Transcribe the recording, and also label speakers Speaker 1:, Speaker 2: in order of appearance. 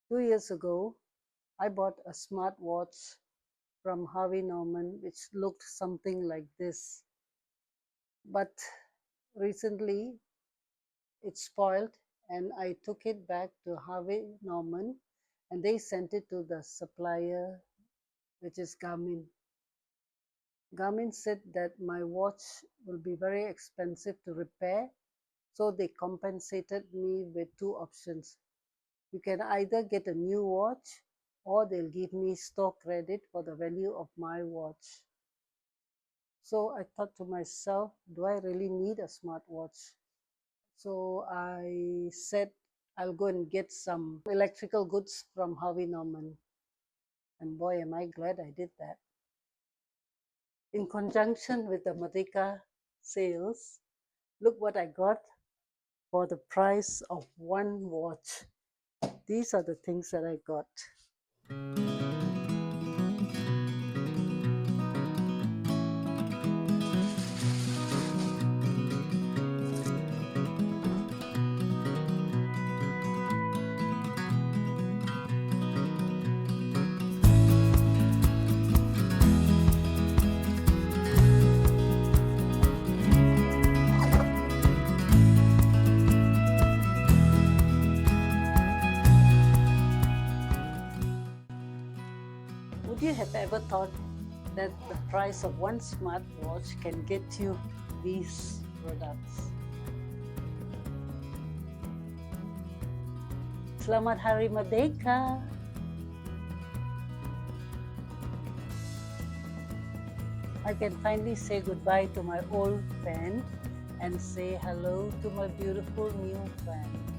Speaker 1: 2 years ago, I bought a smartwatch from Harvey Norman which looked something like this. But recently it spoiled and I took it back to Harvey Norman and they sent it to the supplier, which is Garmin. Garmin said that my watch will be very expensive to repair, so they compensated me with two options. You can either get a new watch or they'll give me store credit for the value of my watch. So I thought to myself, do I really need a smartwatch? So I said I'll go and get some electrical goods from Harvey Norman. And boy, am I glad I did that. In conjunction with the Merdeka sales, look what I got for the price of one watch. These are the things that I got. Would you have ever thought that the price of one smartwatch can get you these products? Selamat Hari Merdeka! I can finally say goodbye to my old fan and say hello to my beautiful new fan.